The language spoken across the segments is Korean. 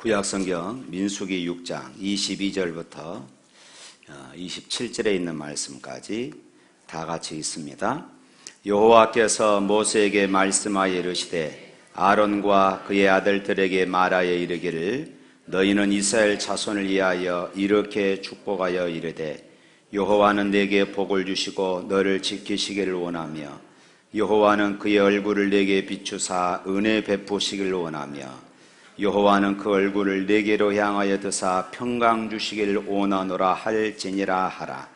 구약성경 민수기 6장 22절부터 27절에 있는 말씀까지 다 같이 있습니다. 여호와께서 모세에게 말씀하여 이르시되 아론과 그의 아들들에게 말하여 이르기를 너희는 이스라엘 자손을 위하여 이렇게 축복하여 이르되 여호와는 내게 복을 주시고 너를 지키시기를 원하며 여호와는 그의 얼굴을 내게 비추사 은혜 베푸시기를 원하며 여호와는 그 얼굴을 내게로 향하여 드사 평강 주시기를 원하노라 할지니라 하라.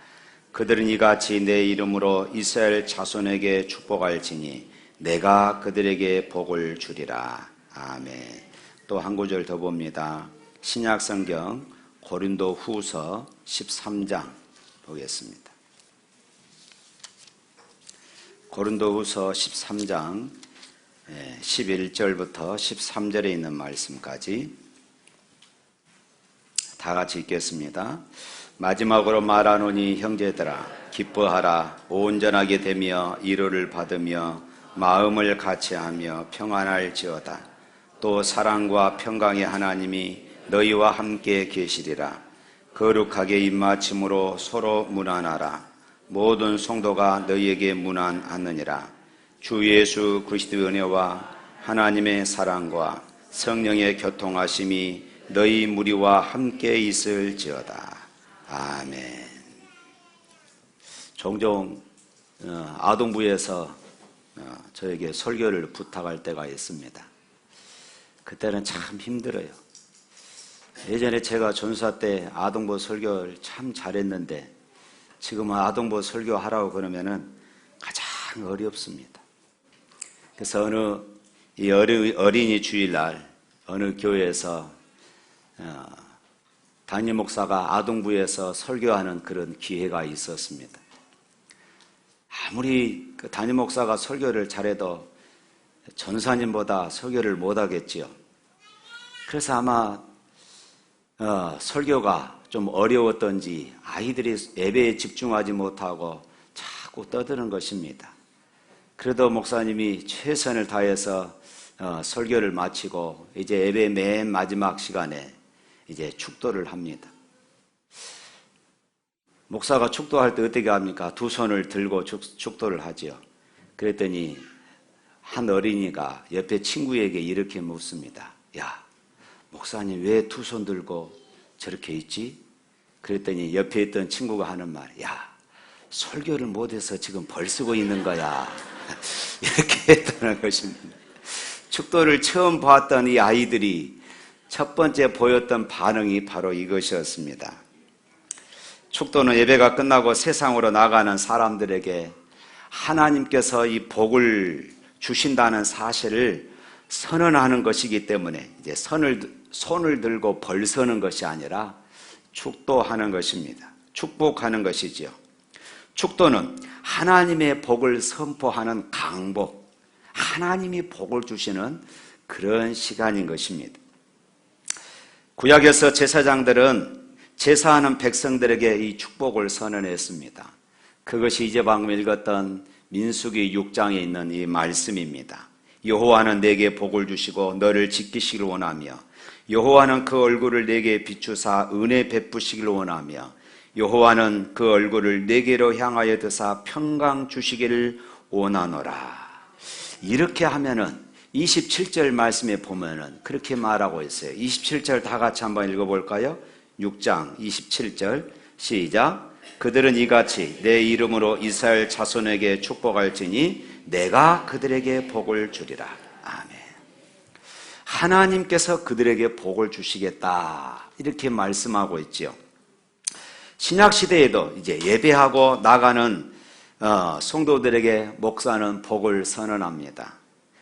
그들은 이같이 내 이름으로 이스라엘 자손에게 축복할지니 내가 그들에게 복을 주리라. 아멘. 또 한 구절 더 봅니다. 신약성경 고린도 후서 13장 보겠습니다. 고린도 후서 13장 11절부터 13절에 있는 말씀까지 다 같이 읽겠습니다. 마지막으로 말하노니 형제들아 기뻐하라. 온전하게 되며 위로를 받으며 마음을 같이하며 평안할지어다. 또 사랑과 평강의 하나님이 너희와 함께 계시리라. 거룩하게 입맞춤으로 서로 문안하라. 모든 성도가 너희에게 문안하느니라. 주 예수 그리스도의 은혜와 하나님의 사랑과 성령의 교통하심이 너희 무리와 함께 있을지어다. 아멘. 종종 아동부에서 저에게 설교를 부탁할 때가 있습니다. 그때는 참 힘들어요. 예전에 제가 전사 때 아동부 설교를 참 잘했는데 지금은 아동부 설교하라고 그러면은 가장 어렵습니다. 그래서 어린이 주일날 어느 교회에서 담임 목사가 아동부에서 설교하는 그런 기회가 있었습니다. 아무리 그 담임 목사가 설교를 잘해도 전사님보다 설교를 못하겠지요. 그래서 아마 설교가 좀 어려웠던지 아이들이 예배에 집중하지 못하고 자꾸 떠드는 것입니다. 그래도 목사님이 최선을 다해서 설교를 마치고 이제 예배 맨 마지막 시간에 이제 축도를 합니다. 목사가 축도할 때 어떻게 합니까? 두 손을 들고 축도를 하지요. 그랬더니 한 어린이가 옆에 친구에게 이렇게 묻습니다. 야, 목사님 왜 두 손 들고 저렇게 있지? 그랬더니 옆에 있던 친구가 하는 말, 야, 설교를 못해서 지금 벌 쓰고 있는 거야. 이렇게 했다는 것입니다. 축도를 처음 봤던 이 아이들이 첫 번째 보였던 반응이 바로 이것이었습니다. 축도는 예배가 끝나고 세상으로 나가는 사람들에게 하나님께서 이 복을 주신다는 사실을 선언하는 것이기 때문에 이제 손을 들고 벌 서는 것이 아니라 축도하는 것입니다. 축복하는 것이지요. 축도는 하나님의 복을 선포하는 강복, 하나님이 복을 주시는 그런 시간인 것입니다. 구약에서 제사장들은 제사하는 백성들에게 이 축복을 선언했습니다. 그것이 이제 방금 읽었던 민수기 6장에 있는 이 말씀입니다. 여호와는 내게 복을 주시고 너를 지키시기를 원하며 여호와는 그 얼굴을 내게 비추사 은혜 베푸시기를 원하며 여호와는 그 얼굴을 내게로 향하여 드사 평강 주시기를 원하노라. 이렇게 하면은 27절 말씀에 보면은 그렇게 말하고 있어요. 27절 다 같이 한번 읽어볼까요? 6장 27절 시작. 그들은 이같이 내 이름으로 이스라엘 자손에게 축복할지니 내가 그들에게 복을 주리라. 아멘. 하나님께서 그들에게 복을 주시겠다 이렇게 말씀하고 있지요. 신약시대에도 이제 예배하고 나가는 성도들에게 목사는 복을 선언합니다.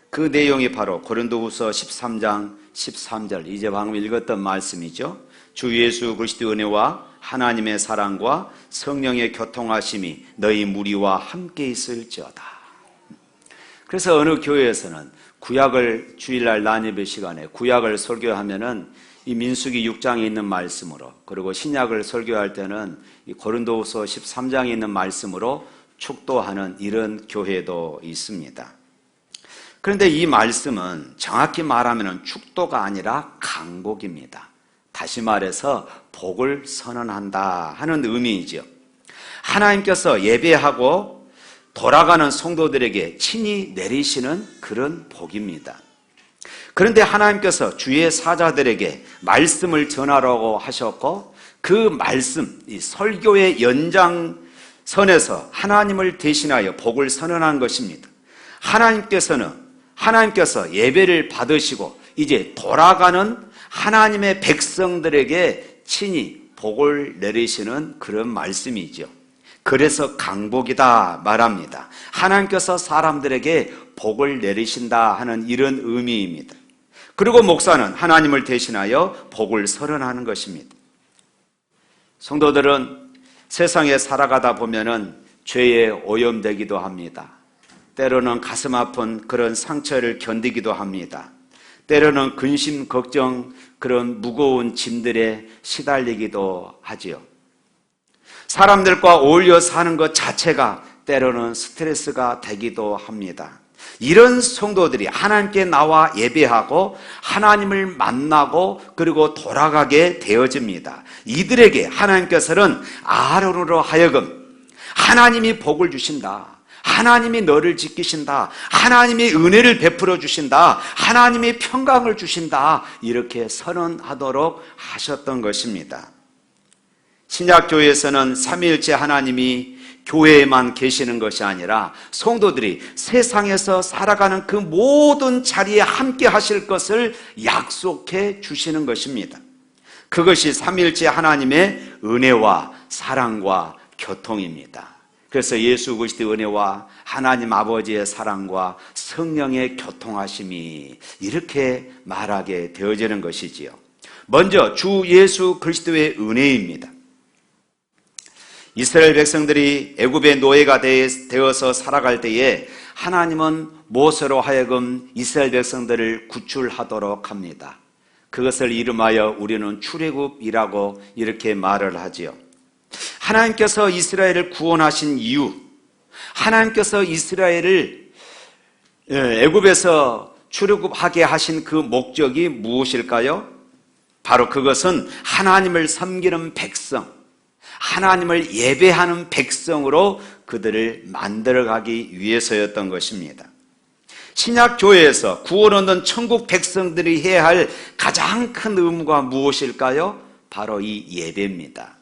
그 내용이 바로 고린도후서 13장 13절 이제 방금 읽었던 말씀이죠. 주 예수 그리스도의 은혜와 하나님의 사랑과 성령의 교통하심이 너희 무리와 함께 있을지어다. 그래서 어느 교회에서는 구약을 주일날 난예배 시간에 구약을 설교하면은 이 민수기 6장에 있는 말씀으로 그리고 신약을 설교할 때는 이 고린도후서 13장에 있는 말씀으로 축도하는 이런 교회도 있습니다. 그런데 이 말씀은 정확히 말하면 축도가 아니라 강복입니다. 다시 말해서 복을 선언한다 하는 의미이죠. 하나님께서 예배하고 돌아가는 성도들에게 친히 내리시는 그런 복입니다. 그런데 하나님께서 주의 사자들에게 말씀을 전하라고 하셨고, 그 말씀, 이 설교의 연장선에서 하나님을 대신하여 복을 선언한 것입니다. 하나님께서 예배를 받으시고 이제 돌아가는 하나님의 백성들에게 친히 복을 내리시는 그런 말씀이죠. 그래서 강복이다 말합니다. 하나님께서 사람들에게 복을 내리신다 하는 이런 의미입니다. 그리고 목사는 하나님을 대신하여 복을 선언하는 것입니다. 성도들은 세상에 살아가다 보면은 죄에 오염되기도 합니다. 때로는 가슴 아픈 그런 상처를 견디기도 합니다. 때로는 근심, 걱정, 그런 무거운 짐들에 시달리기도 하지요. 사람들과 어울려 사는 것 자체가 때로는 스트레스가 되기도 합니다. 이런 성도들이 하나님께 나와 예배하고 하나님을 만나고 그리고 돌아가게 되어집니다. 이들에게 하나님께서는 아론으로 하여금 하나님이 복을 주신다, 하나님이 너를 지키신다, 하나님이 은혜를 베풀어 주신다, 하나님이 평강을 주신다, 이렇게 선언하도록 하셨던 것입니다. 신약교회에서는 삼위일체 하나님이 교회에만 계시는 것이 아니라 성도들이 세상에서 살아가는 그 모든 자리에 함께 하실 것을 약속해 주시는 것입니다. 그것이 삼위일체 하나님의 은혜와 사랑과 교통입니다. 그래서 예수 그리스도의 은혜와 하나님 아버지의 사랑과 성령의 교통하심이 이렇게 말하게 되어지는 것이지요. 먼저 주 예수 그리스도의 은혜입니다. 이스라엘 백성들이 애굽의 노예가 되어서 살아갈 때에 하나님은 모세로 하여금 이스라엘 백성들을 구출하도록 합니다. 그것을 이름하여 우리는 출애굽이라고 이렇게 말을 하지요. 하나님께서 이스라엘을 구원하신 이유, 하나님께서 이스라엘을 애굽에서 출애굽하게 하신 그 목적이 무엇일까요? 바로 그것은 하나님을 섬기는 백성, 하나님을 예배하는 백성으로 그들을 만들어가기 위해서였던 것입니다. 신약교회에서 구원 얻는 천국 백성들이 해야 할 가장 큰 의무가 무엇일까요? 바로 이 예배입니다.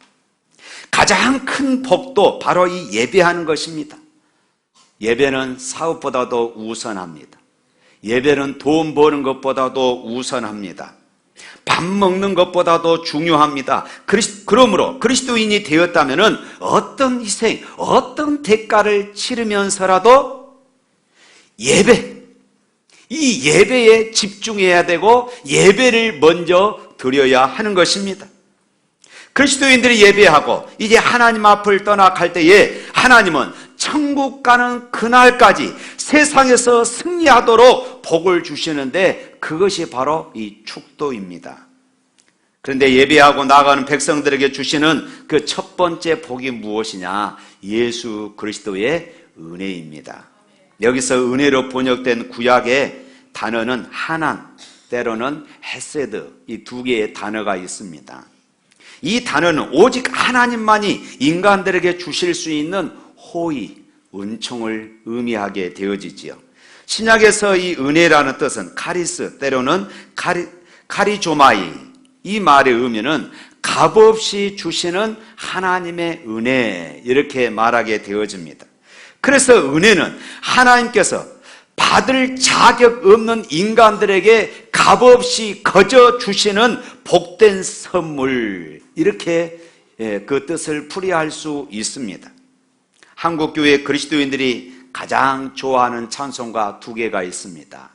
가장 큰 복도 바로 이 예배하는 것입니다. 예배는 사업보다도 우선합니다. 예배는 돈 버는 것보다도 우선합니다. 밥 먹는 것보다도 중요합니다. 그러므로 그리스도인이 되었다면 어떤 희생, 어떤 대가를 치르면서라도 이 예배에 집중해야 되고 예배를 먼저 드려야 하는 것입니다. 그리스도인들이 예배하고 이제 하나님 앞을 떠나갈 때에 하나님은 천국 가는 그날까지 세상에서 승리하도록 복을 주시는데 그것이 바로 이 축도입니다. 그런데 예배하고 나가는 백성들에게 주시는 그 첫 번째 복이 무엇이냐? 예수 그리스도의 은혜입니다. 여기서 은혜로 번역된 구약의 단어는 하난, 때로는 헤세드, 이 두 개의 단어가 있습니다. 이 단어는 오직 하나님만이 인간들에게 주실 수 있는 호의, 은총을 의미하게 되어지지요. 신약에서 이 은혜라는 뜻은 카리스, 때로는 카리조마이, 이 말의 의미는 값없이 주시는 하나님의 은혜, 이렇게 말하게 되어집니다. 그래서 은혜는 하나님께서 받을 자격 없는 인간들에게 값없이 거저 주시는 복된 선물, 이렇게 그 뜻을 풀이할 수 있습니다. 한국교회 그리스도인들이 가장 좋아하는 찬송가 두 개가 있습니다.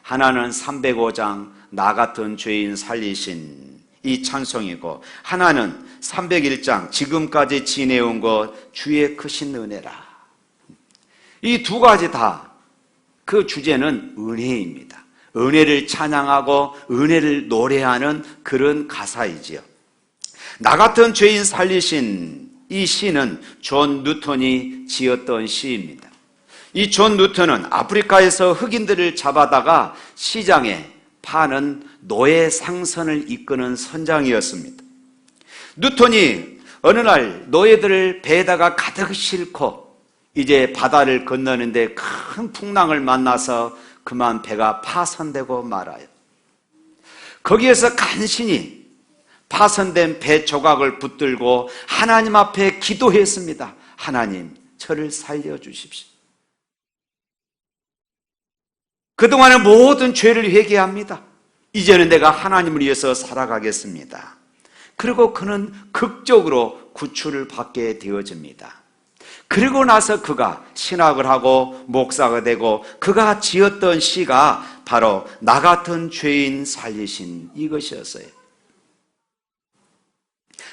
하나는 305장 나 같은 죄인 살리신 이 찬송이고, 하나는 301장 지금까지 지내온 것 주의 크신 은혜라. 이 두 가지 다 그 주제는 은혜입니다. 은혜를 찬양하고 은혜를 노래하는 그런 가사이지요. 나 같은 죄인 살리신 이 시는 존 뉴턴이 지었던 시입니다. 이 존 뉴턴은 아프리카에서 흑인들을 잡아다가 시장에 파는 노예 상선을 이끄는 선장이었습니다. 뉴턴이 어느 날 노예들을 배에다가 가득 싣고 이제 바다를 건너는데 큰 풍랑을 만나서 그만 배가 파손되고 말아요. 거기에서 간신히 파손된 배 조각을 붙들고 하나님 앞에 기도했습니다. 하나님, 저를 살려주십시오. 그동안의 모든 죄를 회개합니다. 이제는 내가 하나님을 위해서 살아가겠습니다. 그리고 그는 극적으로 구출을 받게 되어집니다. 그리고 나서 그가 신학을 하고 목사가 되고 그가 지었던 시가 바로 나 같은 죄인 살리신 이것이었어요.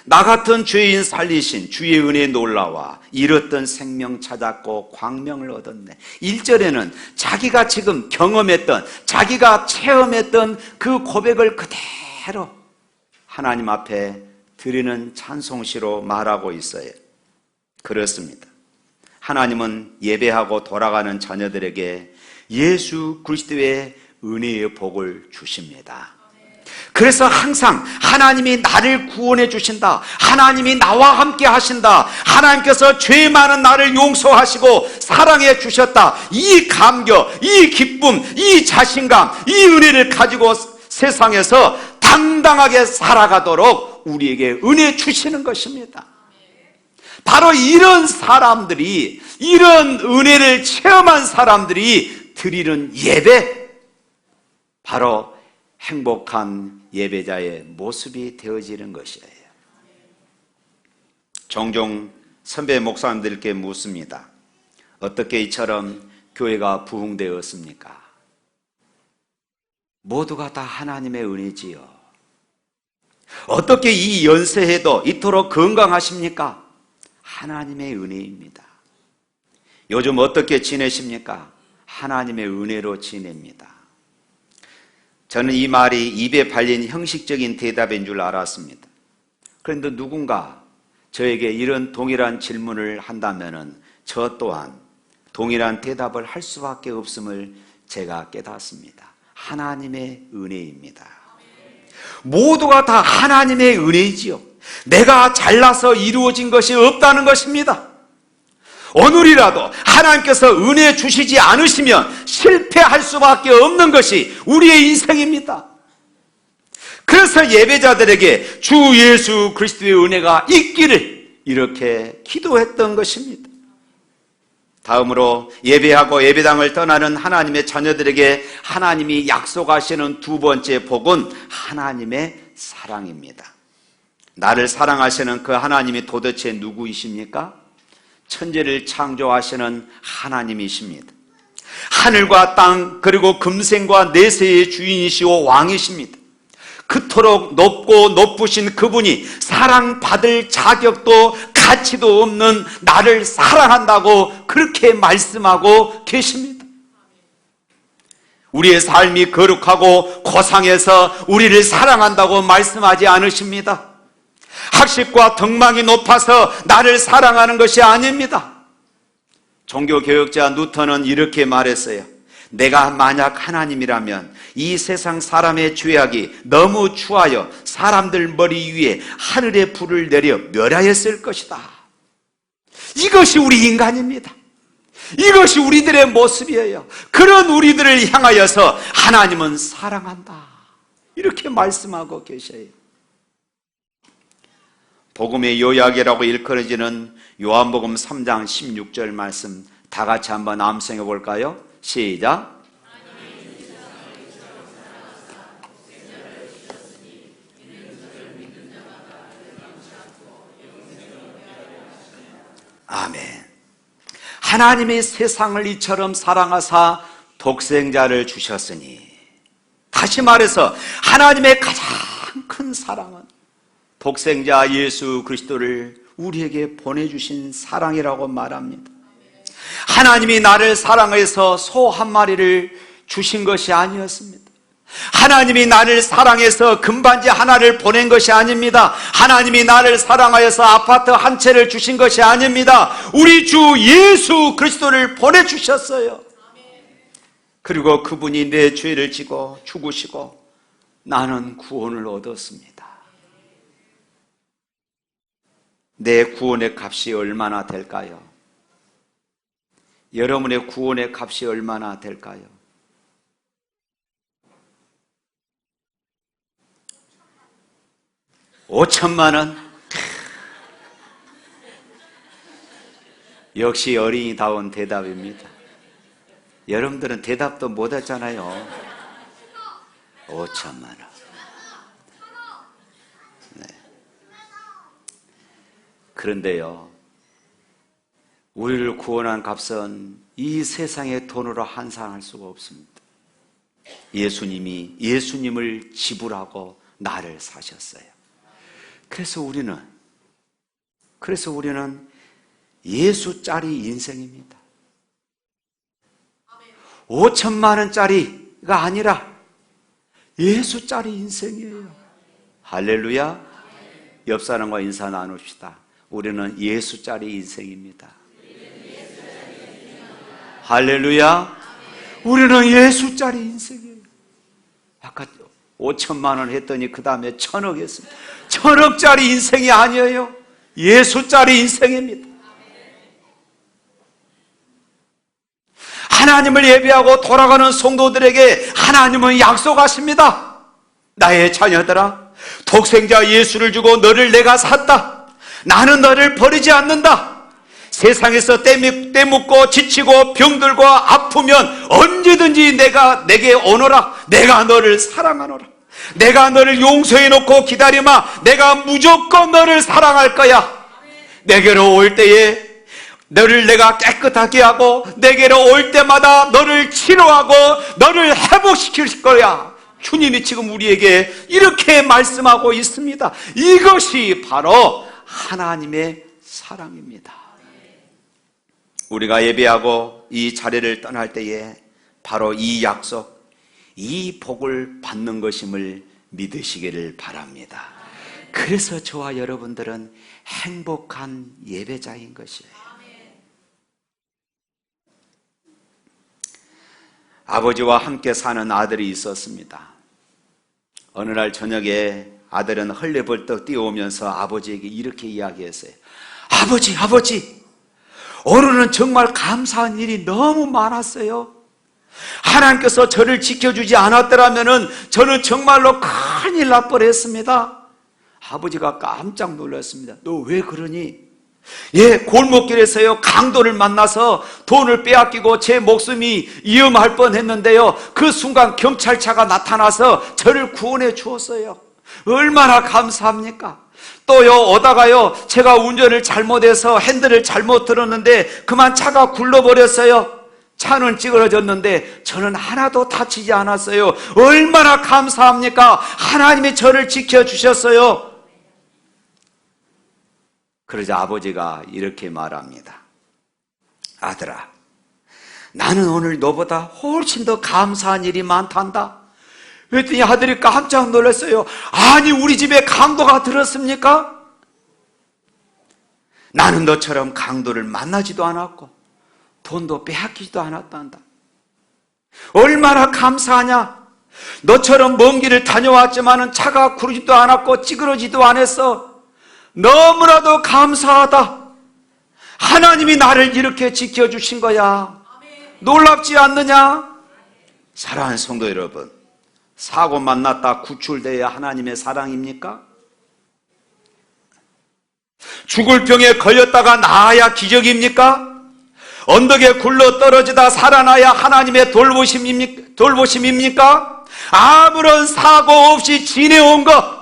나 같은 죄인 살리신 주의 은혜에 놀라와 잃었던 생명 찾았고 광명을 얻었네. 1절에는 자기가 지금 경험했던, 자기가 체험했던 그 고백을 그대로 하나님 앞에 드리는 찬송시로 말하고 있어요. 그렇습니다. 하나님은 예배하고 돌아가는 자녀들에게 예수 그리스도의 은혜의 복을 주십니다. 그래서 항상 하나님이 나를 구원해 주신다, 하나님이 나와 함께 하신다, 하나님께서 죄 많은 나를 용서하시고 사랑해 주셨다, 이 감격, 이 기쁨, 이 자신감, 이 은혜를 가지고 세상에서 당당하게 살아가도록 우리에게 은혜 주시는 것입니다. 바로 이런 사람들이, 이런 은혜를 체험한 사람들이 드리는 예배, 바로 행복한 예배자의 모습이 되어지는 것이에요. 종종 선배 목사님들께 묻습니다. 어떻게 이처럼 교회가 부흥되었습니까? 모두가 다 하나님의 은혜지요. 어떻게 이 연세에도 이토록 건강하십니까? 하나님의 은혜입니다. 요즘 어떻게 지내십니까? 하나님의 은혜로 지냅니다. 저는 이 말이 입에 발린 형식적인 대답인 줄 알았습니다. 그런데 누군가 저에게 이런 동일한 질문을 한다면 저 또한 동일한 대답을 할 수밖에 없음을 제가 깨닫습니다. 하나님의 은혜입니다. 모두가 다 하나님의 은혜이지요. 내가 잘나서 이루어진 것이 없다는 것입니다. 오늘이라도 하나님께서 은혜 주시지 않으시면 실패할 수밖에 없는 것이 우리의 인생입니다. 그래서 예배자들에게 주 예수 그리스도의 은혜가 있기를 이렇게 기도했던 것입니다. 다음으로 예배하고 예배당을 떠나는 하나님의 자녀들에게 하나님이 약속하시는 두 번째 복은 하나님의 사랑입니다. 나를 사랑하시는 그 하나님이 도대체 누구이십니까? 천지를 창조하시는 하나님이십니다. 하늘과 땅 그리고 금생과 내세의 주인이시오 왕이십니다. 그토록 높고 높으신 그분이 사랑받을 자격도 가치도 없는 나를 사랑한다고 그렇게 말씀하고 계십니다. 우리의 삶이 거룩하고 고상해서 우리를 사랑한다고 말씀하지 않으십니다. 학식과 덕망이 높아서 나를 사랑하는 것이 아닙니다. 종교개혁자 누턴은 이렇게 말했어요. 내가 만약 하나님이라면 이 세상 사람의 죄악이 너무 추하여 사람들 머리 위에 하늘의 불을 내려 멸하였을 것이다. 이것이 우리 인간입니다. 이것이 우리들의 모습이에요. 그런 우리들을 향하여서 하나님은 사랑한다, 이렇게 말씀하고 계셔요. 복음의 요약이라고 일컬어지는 요한복음 3장 16절 말씀 다 같이 한번 암송해 볼까요? 시작. 아멘. 하나님이 세상을 이처럼 사랑하사 독생자를 주셨으니, 다시 말해서 하나님의 가장 큰 사랑은 독생자 예수 그리스도를 우리에게 보내주신 사랑이라고 말합니다. 하나님이 나를 사랑해서 소 한 마리를 주신 것이 아니었습니다. 하나님이 나를 사랑해서 금반지 하나를 보낸 것이 아닙니다. 하나님이 나를 사랑하여서 아파트 한 채를 주신 것이 아닙니다. 우리 주 예수 그리스도를 보내주셨어요. 그리고 그분이 내 죄를 지고 죽으시고 나는 구원을 얻었습니다. 내 구원의 값이 얼마나 될까요? 여러분의 구원의 값이 얼마나 될까요? 5천만 원? 역시 어린이다운 대답입니다. 여러분들은 대답도 못했잖아요. 5천만 원. 네. 그런데요, 우리를 구원한 값은 이 세상의 돈으로 환산할 수가 없습니다. 예수님을 지불하고 나를 사셨어요. 그래서 우리는 예수짜리 인생입니다. 5천만 원짜리가 아니라 예수짜리 인생이에요. 할렐루야. 옆 사람과 인사 나눕시다. 우리는 예수짜리 인생입니다. 할렐루야. 우리는 예수짜리 인생이에요. 아까 5천만 원 했더니 그 다음에 1,000억 했습니다. 1,000억짜리 인생이 아니에요. 예수짜리 인생입니다. 하나님을 예배하고 돌아가는 성도들에게 하나님은 약속하십니다. 나의 자녀들아, 독생자 예수를 주고 너를 내가 샀다. 나는 너를 버리지 않는다. 세상에서 때묻고 지치고 병들고 아프면 언제든지 내게 오너라. 내가 너를 사랑하노라. 내가 너를 용서해 놓고 기다리마. 내가 무조건 너를 사랑할 거야. 내게로 올 때에 너를 내가 깨끗하게 하고 내게로 올 때마다 너를 치료하고 너를 회복시킬 거야. 주님이 지금 우리에게 이렇게 말씀하고 있습니다. 이것이 바로 하나님의 사랑입니다. 우리가 예배하고 이 자리를 떠날 때에 바로 이 약속, 이 복을 받는 것임을 믿으시기를 바랍니다. 그래서 저와 여러분들은 행복한 예배자인 것이에요. 아버지와 함께 사는 아들이 있었습니다. 어느 날 저녁에 아들은 헐레벌떡 뛰어오면서 아버지에게 이렇게 이야기했어요. 아버지, 오늘은 정말 감사한 일이 너무 많았어요. 하나님께서 저를 지켜주지 않았더라면 저는 정말로 큰일 날 뻔했습니다. 아버지가 깜짝 놀랐습니다. 너 왜 그러니? 골목길에서요, 강도를 만나서 돈을 빼앗기고 제 목숨이 위험할 뻔했는데요, 그 순간 경찰차가 나타나서 저를 구원해 주었어요. 얼마나 감사합니까? 또요, 오다가요, 제가 운전을 잘못해서 핸들을 잘못 들었는데 그만 차가 굴러버렸어요. 차는 찌그러졌는데 저는 하나도 다치지 않았어요. 얼마나 감사합니까? 하나님이 저를 지켜주셨어요. 그러자 아버지가 이렇게 말합니다. 아들아, 나는 오늘 너보다 훨씬 더 감사한 일이 많단다. 그랬더니 아들이 깜짝 놀랐어요. 아니, 우리 집에 강도가 들었습니까? 나는 너처럼 강도를 만나지도 않았고 돈도 빼앗기지도 않았단다. 얼마나 감사하냐? 너처럼 먼 길을 다녀왔지만은 차가 구르지도 않았고 찌그러지도 않았어. 너무나도 감사하다. 하나님이 나를 이렇게 지켜주신 거야. 놀랍지 않느냐? 사랑하는 성도 여러분, 사고 만났다 구출돼야 하나님의 사랑입니까? 죽을 병에 걸렸다가 나아야 기적입니까? 언덕에 굴러 떨어지다 살아나야 하나님의 돌보심입니까? 아무런 사고 없이 지내온 것,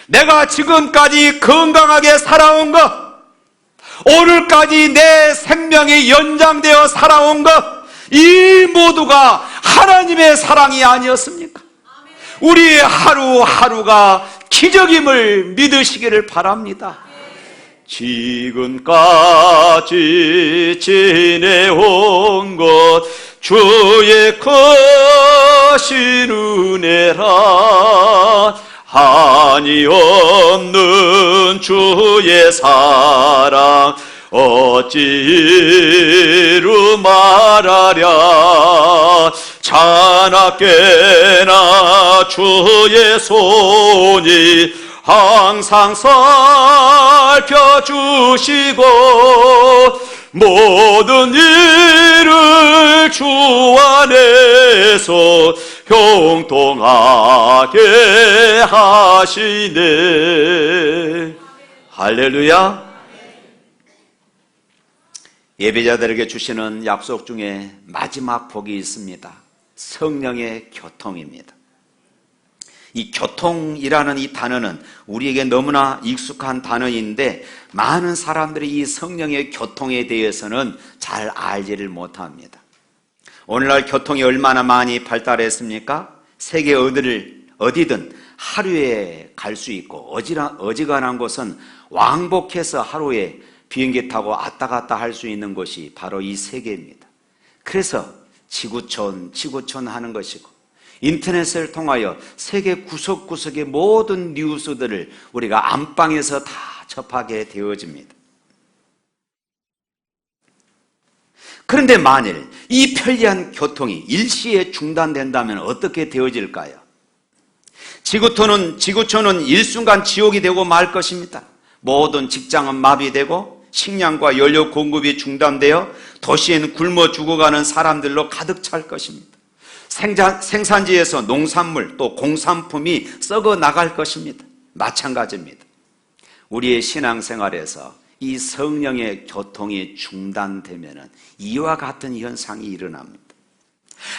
내가 지금까지 건강하게 살아온 것, 오늘까지 내 생명이 연장되어 살아온 것, 이 모두가 하나님의 사랑이 아니었습니까? 우리의 하루하루가 기적임을 믿으시기를 바랍니다. 지금까지 지내온 것 주의 크신 은혜라. 한이 없는 주의 사랑 어찌 이루 말하랴. 하나께나 주의 손이 항상 살펴주시고 모든 일을 주 안에서 형통하게 하시네. 할렐루야. 예배자들에게 주시는 약속 중에 마지막 복이 있습니다. 성령의 교통입니다. 이 교통이라는 이 단어는 우리에게 너무나 익숙한 단어인데 많은 사람들이 이 성령의 교통에 대해서는 잘 알지를 못합니다. 오늘날 교통이 얼마나 많이 발달했습니까? 세계 어디든 하루에 갈 수 있고 어지간한 곳은 왕복해서 하루에 비행기 타고 왔다 갔다 할 수 있는 곳이 바로 이 세계입니다. 그래서 지구촌 하는 것이고 인터넷을 통하여 세계 구석구석의 모든 뉴스들을 우리가 안방에서 다 접하게 되어집니다. 그런데 만일 이 편리한 교통이 일시에 중단된다면 어떻게 되어질까요? 지구촌은 일순간 지옥이 되고 말 것입니다. 모든 직장은 마비되고 식량과 연료 공급이 중단되어 도시에는 굶어 죽어가는 사람들로 가득 찰 것입니다. 생산지에서 농산물 또 공산품이 썩어 나갈 것입니다. 마찬가지입니다. 우리의 신앙생활에서 이 성령의 교통이 중단되면 이와 같은 현상이 일어납니다.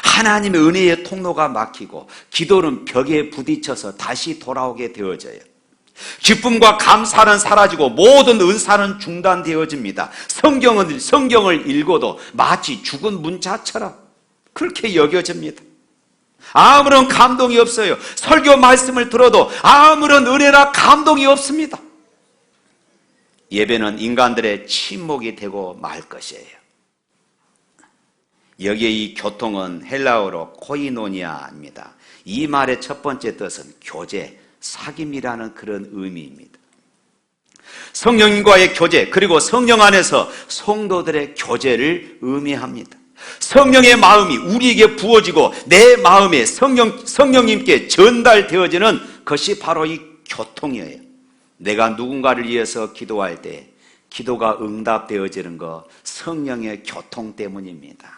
하나님의 은혜의 통로가 막히고 기도는 벽에 부딪혀서 다시 돌아오게 되어져요. 기쁨과 감사는 사라지고 모든 은사는 중단되어집니다. 성경을 읽어도 마치 죽은 문자처럼 그렇게 여겨집니다. 아무런 감동이 없어요. 설교 말씀을 들어도 아무런 은혜나 감동이 없습니다. 예배는 인간들의 침묵이 되고 말 것이에요. 여기에 이 교통은 헬라어로 코이노니아입니다. 이 말의 첫 번째 뜻은 교제, 사귐이라는 그런 의미입니다. 성령님과의 교제, 그리고 성령 안에서 성도들의 교제를 의미합니다. 성령의 마음이 우리에게 부어지고 내 마음에 성령님께 전달되어지는 것이 바로 이 교통이에요. 내가 누군가를 위해서 기도할 때 기도가 응답되어지는 것, 성령의 교통 때문입니다.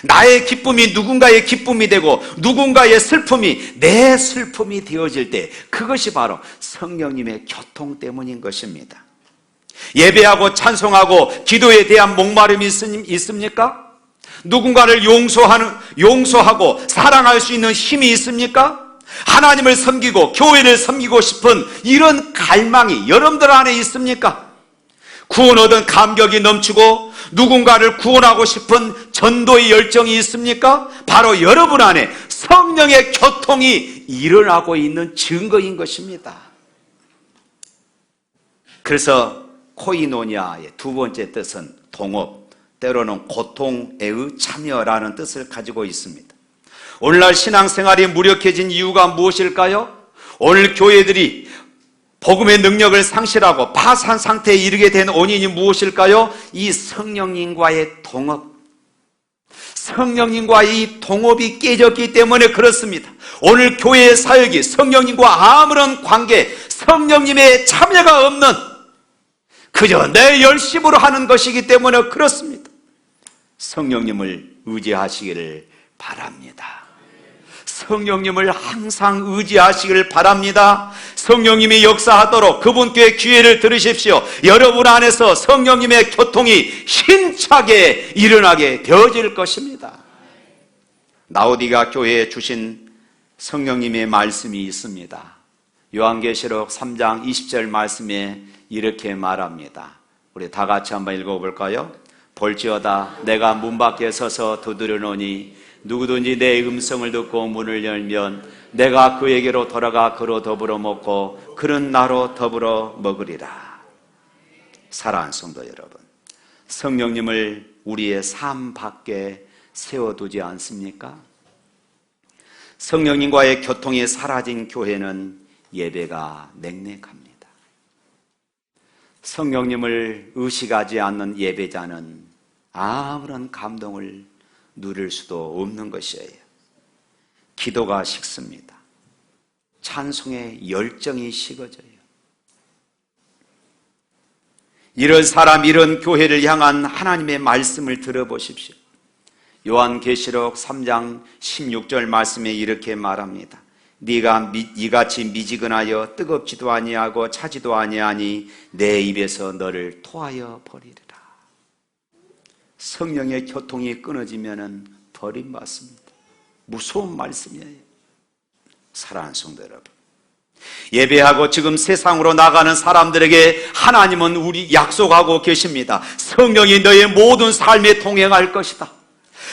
나의 기쁨이 누군가의 기쁨이 되고 누군가의 슬픔이 내 슬픔이 되어질 때 그것이 바로 성령님의 교통 때문인 것입니다. 예배하고 찬송하고 기도에 대한 목마름이 있습니까? 누군가를 용서하고 사랑할 수 있는 힘이 있습니까? 하나님을 섬기고 교회를 섬기고 싶은 이런 갈망이 여러분들 안에 있습니까? 구원 얻은 감격이 넘치고 누군가를 구원하고 싶은 전도의 열정이 있습니까? 바로 여러분 안에 성령의 교통이 일어나고 있는 증거인 것입니다. 그래서 코이노니아의 두 번째 뜻은 동업, 때로는 고통의 참여라는 뜻을 가지고 있습니다. 오늘날 신앙생활이 무력해진 이유가 무엇일까요? 오늘 교회들이 복음의 능력을 상실하고 파산 상태에 이르게 된 원인이 무엇일까요? 이 성령님과의 동업, 성령님과의 이 동업이 깨졌기 때문에 그렇습니다. 오늘 교회의 사역이 성령님과 아무런 관계, 성령님의 참여가 없는 그저 내 열심으로 하는 것이기 때문에 그렇습니다. 성령님을 의지하시기를 바랍니다. 성령님을 항상 의지하시기를 바랍니다. 성령님이 역사하도록 그분께 기회를 들으십시오. 여러분 안에서 성령님의 교통이 힘차게 일어나게 되어질 것입니다. 라오디가 교회에 주신 성령님의 말씀이 있습니다. 요한계시록 3장 20절 말씀에 이렇게 말합니다. 우리 다 같이 한번 읽어볼까요? 볼지어다 내가 문 밖에 서서 두드려노니 누구든지 내 음성을 듣고 문을 열면 내가 그에게로 돌아가 그로 더불어 먹고 그는 나로 더불어 먹으리라. 사랑하는 성도 여러분, 성령님을 우리의 삶 밖에 세워두지 않습니까? 성령님과의 교통이 사라진 교회는 예배가 냉랭합니다. 성령님을 의식하지 않는 예배자는 아무런 감동을 누릴 수도 없는 것이에요. 기도가 식습니다. 찬송의 열정이 식어져요. 이런 사람, 이런 교회를 향한 하나님의 말씀을 들어보십시오. 요한계시록 3장 16절 말씀에 이렇게 말합니다. 네가 이같이 미지근하여 뜨겁지도 아니하고 차지도 아니하니 내 입에서 너를 토하여 버리리라. 성령의 교통이 끊어지면 버림받습니다. 무서운 말씀이에요. 사랑하는 성도 여러분, 예배하고 지금 세상으로 나가는 사람들에게 하나님은 우리 약속하고 계십니다. 성령이 너의 모든 삶에 동행할 것이다.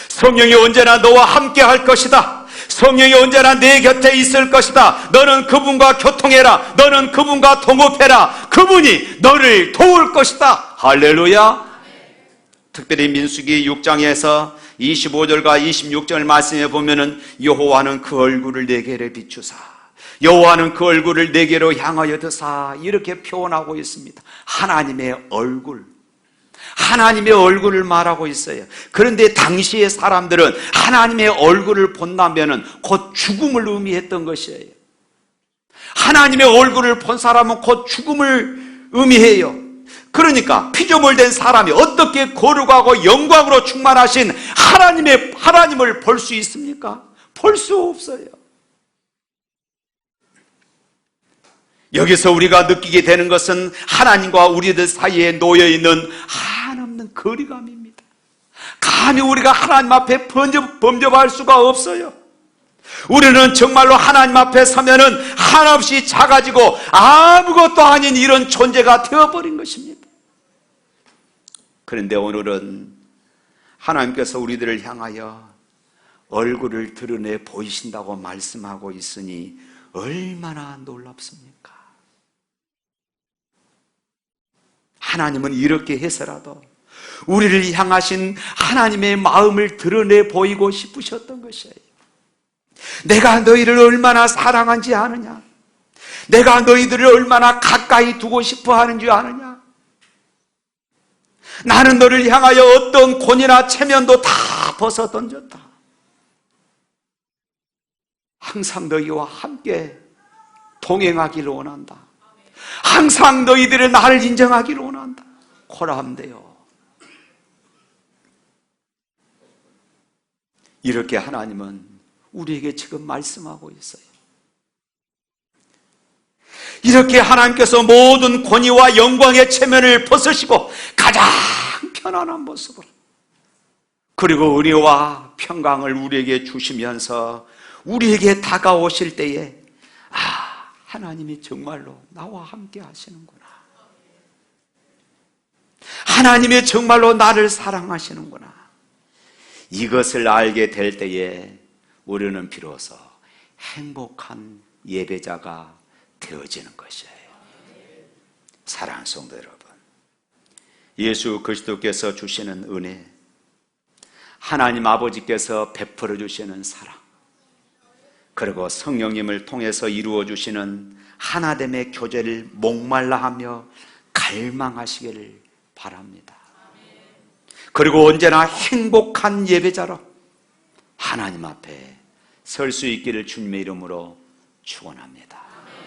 성령이 언제나 너와 함께 할 것이다. 성령이 언제나 내 곁에 있을 것이다. 너는 그분과 교통해라. 너는 그분과 동업해라. 그분이 너를 도울 것이다. 할렐루야. 특별히 민수기 6장에서 25절과 26절 말씀에 보면은 여호와는 그 얼굴을 내게로 비추사, 여호와는 그 얼굴을 내게로 향하여 드사, 이렇게 표현하고 있습니다. 하나님의 얼굴, 하나님의 얼굴을 말하고 있어요. 그런데 당시의 사람들은 하나님의 얼굴을 본다면은 곧 죽음을 의미했던 것이에요. 하나님의 얼굴을 본 사람은 곧 죽음을 의미해요. 그러니까 피조물된 사람이 어떻게 거룩하고 영광으로 충만하신 하나님을 볼 수 있습니까? 볼 수 없어요. 여기서 우리가 느끼게 되는 것은 하나님과 우리들 사이에 놓여있는 한없는 거리감입니다. 감히 우리가 하나님 앞에 범접할 수가 없어요. 우리는 정말로 하나님 앞에 서면은 한없이 작아지고 아무것도 아닌 이런 존재가 되어버린 것입니다. 그런데 오늘은 하나님께서 우리들을 향하여 얼굴을 드러내 보이신다고 말씀하고 있으니 얼마나 놀랍습니까? 하나님은 이렇게 해서라도 우리를 향하신 하나님의 마음을 드러내 보이고 싶으셨던 것이에요. 내가 너희를 얼마나 사랑한지 아느냐? 내가 너희들을 얼마나 가까이 두고 싶어 하는지 아느냐? 나는 너를 향하여 어떤 곤이나 체면도 다 벗어 던졌다. 항상 너희와 함께 동행하기를 원한다. 항상 너희들의 나를 인정하기를 원한다. 고라함되요. 이렇게 하나님은 우리에게 지금 말씀하고 있어요. 이렇게 하나님께서 모든 권위와 영광의 체면을 벗으시고 가장 편안한 모습으로, 그리고 은혜와 평강을 우리에게 주시면서 우리에게 다가오실 때에 하나님이 정말로 나와 함께 하시는구나, 하나님이 정말로 나를 사랑하시는구나, 이것을 알게 될 때에 우리는 비로소 행복한 예배자가 되어지는 것이에요. 사랑하는 성도 여러분, 예수 그리스도께서 주시는 은혜, 하나님 아버지께서 베풀어 주시는 사랑, 그리고 성령님을 통해서 이루어 주시는 하나됨의 교제를 목말라하며 갈망하시기를 바랍니다. 그리고 언제나 행복한 예배자로 하나님 앞에 설 수 있기를 주님의 이름으로 축원합니다.